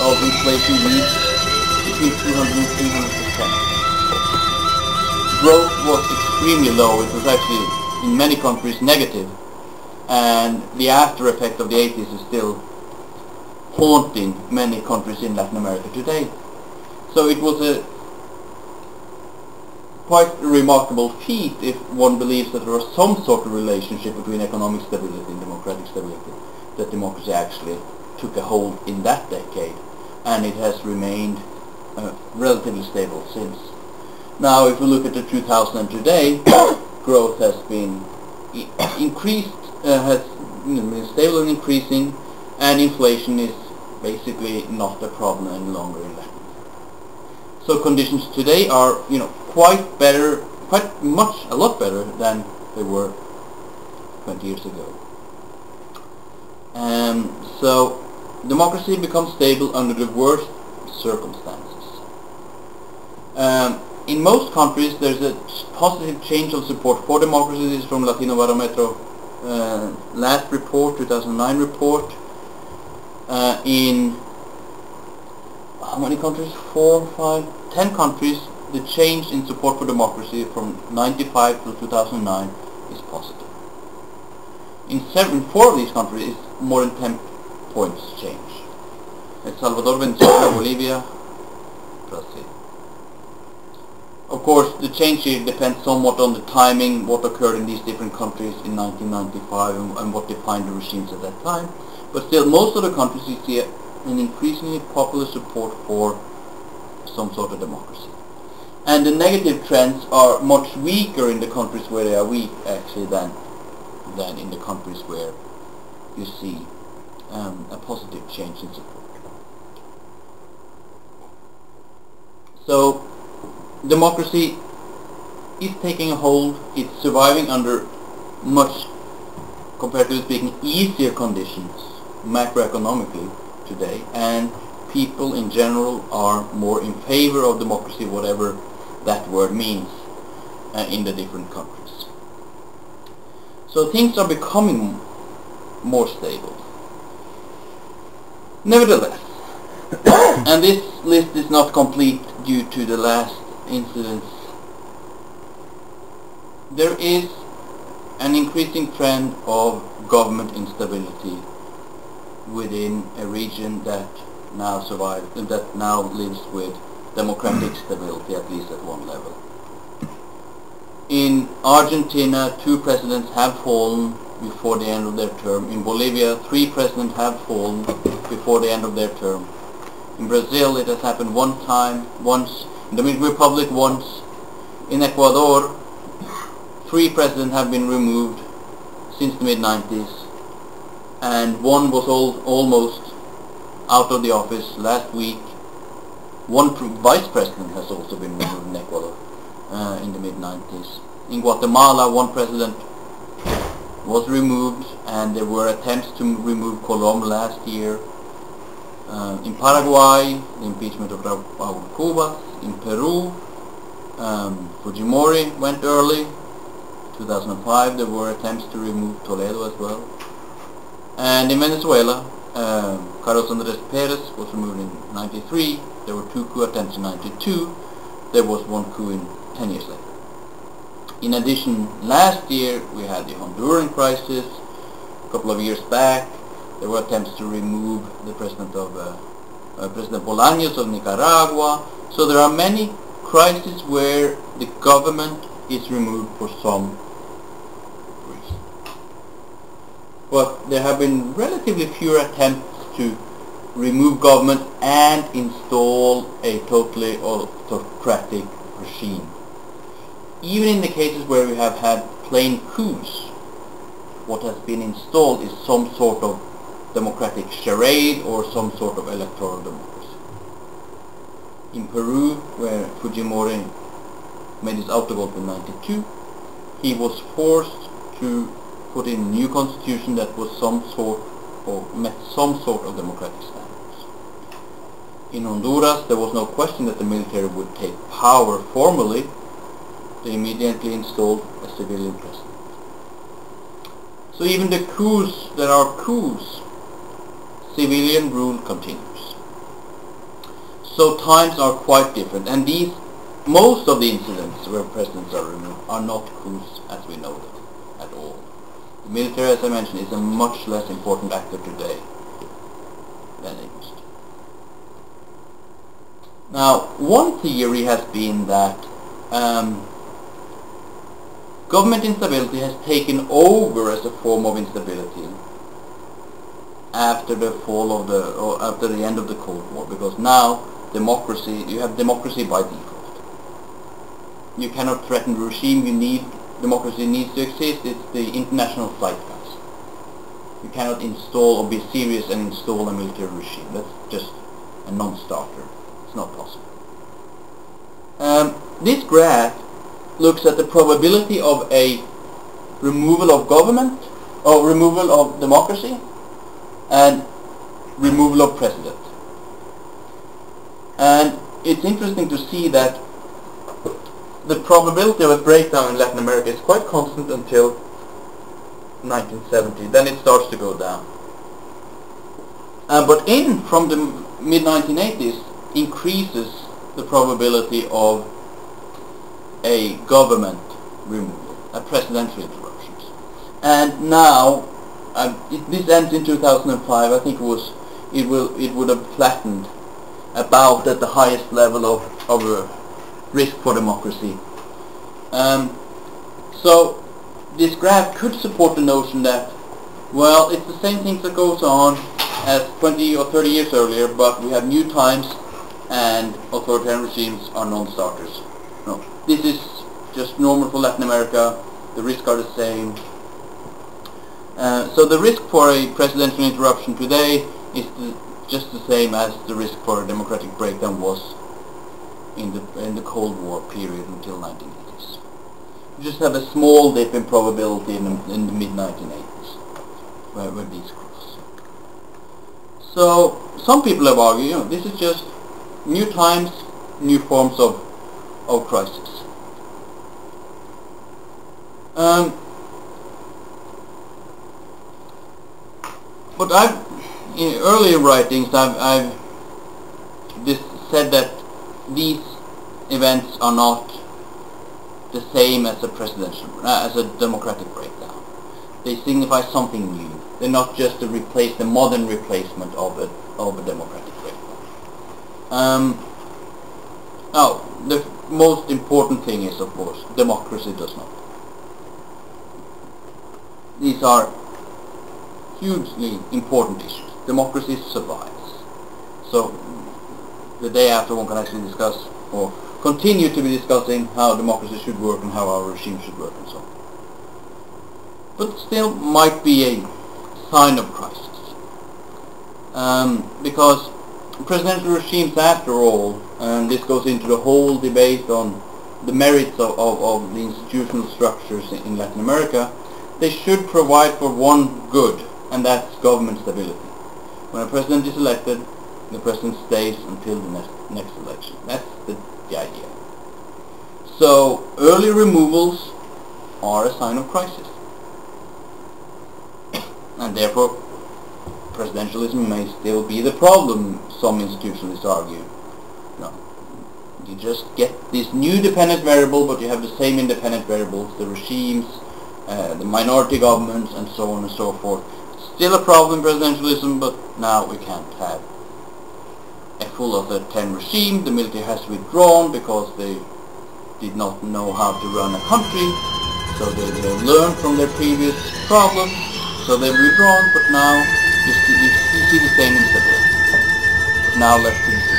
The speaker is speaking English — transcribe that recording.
of inflation reached between 200 and 300%. Growth was extremely low. It was actually in many countries negative, and the after effect of the 80s is still haunting many countries in Latin America today. So it was a quite a remarkable feat if one believes that there was some sort of relationship between economic stability and democratic stability, that democracy actually took a hold in that decade, and it has remained relatively stable since. Now if we look at the 2000 today, growth has been increased, has been stable and increasing, and inflation is basically not a problem any longer in Latin America. So conditions today are, quite better, a lot better than they were 20 years ago. So democracy becomes stable under the worst circumstances. In most countries there's a positive change of support for democracy. This is from Latinobarometro last report, 2009 report. In how many countries? 4, 5, 10 countries, the change in support for democracy from 95 to 2009 is positive. In 4 of these countries, it's more than 10 points change. El Salvador, Venezuela, Bolivia, Brazil. Of course, the change here depends somewhat on the timing, what occurred in these different countries in 1995 and what defined the regimes at that time. But still, most of the countries you see an increasingly popular support for some sort of democracy. And the negative trends are much weaker in the countries where they are weak, actually, than in the countries where you see a positive change in support. So, democracy is taking a hold. It's surviving under much, comparatively speaking, easier conditions macroeconomically today, and people in general are more in favor of democracy, whatever that word means, in the different countries. So things are becoming more stable. Nevertheless, and this list is not complete due to the last incidents, there is an increasing trend of government instability within a region that now lives with democratic stability, at least at one level. In Argentina, 2 presidents have fallen before the end of their term. In Bolivia, 3 presidents have fallen before the end of their term. In Brazil, it has happened once. In the Dominican Republic, once. In Ecuador, 3 presidents have been removed since the mid-90s, and 1 was almost out of the office last week. 1 vice president has also been removed in Ecuador in the mid-90s. In Guatemala, 1 president was removed, and there were attempts to remove Colom last year. In Paraguay, the impeachment of Raúl Cubas. In Peru, Fujimori went early. 2005, there were attempts to remove Toledo as well. And in Venezuela, Carlos Andrés Pérez was removed in 93. There were 2 coup attempts in 92. There was 1 coup in 10 years later. In addition, last year we had the Honduran crisis. A couple of years back, there were attempts to remove the President Bolaños of Nicaragua. So there are many crises where the government is removed for some reason. But there have been relatively fewer attempts to remove government and install a totally autocratic regime. Even in the cases where we have had plain coups, what has been installed is some sort of democratic charade or some sort of electoral democracy. In Peru, where Fujimori made his autovote in 92, he was forced to put in a new constitution that was met some sort of democratic standards. In Honduras, there was no question that the military would take power formally. They immediately installed a civilian president. So even the coups that are coups, civilian rule continues. So times are quite different, and most of the incidents where presidents are removed are not coups as we know them at all. The military, as I mentioned, is a much less important actor today than it used to. Now, one theory has been that government instability has taken over as a form of instability after the after the end of the Cold War, because now you have democracy by default. You cannot threaten the regime. Democracy needs to exist. It's the international zeitgeist. You cannot install or be serious and install a military regime. That's just a non-starter. It's not possible. This graph looks at the probability of a removal of government, or removal of democracy, and removal of president. And it's interesting to see that the probability of a breakdown in Latin America is quite constant until 1970. Then it starts to go down. But from the mid-1980s increases the probability of a government removal, a presidential interruptions. And now, this ends in 2005. I think it would have flattened about at the highest level of risk for democracy. So this graph could support the notion that, well, it's the same things that goes on as 20 or 30 years earlier, but we have new times and authoritarian regimes are non-starters. No, this is just normal for Latin America. The risks are the same. So the risk for a presidential interruption today is just the same as the risk for a democratic breakdown was in the Cold War period until 1980s. You just have a small dip in probability in the mid-1980s where these cross. So some people have argued, this is just new times, new forms of crisis. But in earlier writings, I've said that these events are not the same as a democratic breakdown. They signify something new. They're not just the modern replacement of a democratic breakdown. Now, the most important thing is, of course, democracy does not. These are hugely important issues. Democracy survives. So the day after, one can actually discuss or continue to be discussing how democracy should work and how our regime should work and so on. But still might be a sign of crisis. Because presidential regimes, after all, and this goes into the whole debate on the merits of the institutional structures in Latin America, they should provide for one good, and that's government stability. When a president is elected, the president stays until the next election. That's the idea. So early removals are a sign of crisis. And therefore, presidentialism may still be the problem, some institutionalists argue. No. You just get this new dependent variable, but you have the same independent variables, the regimes, the minority governments, and so on and so forth. Still a problem, presidentialism, but now we can't have a full authoritarian regime. The military has withdrawn because they did not know how to run a country, so they learned from their previous problems, so they've withdrawn, but now you see the same instability. But now let's see.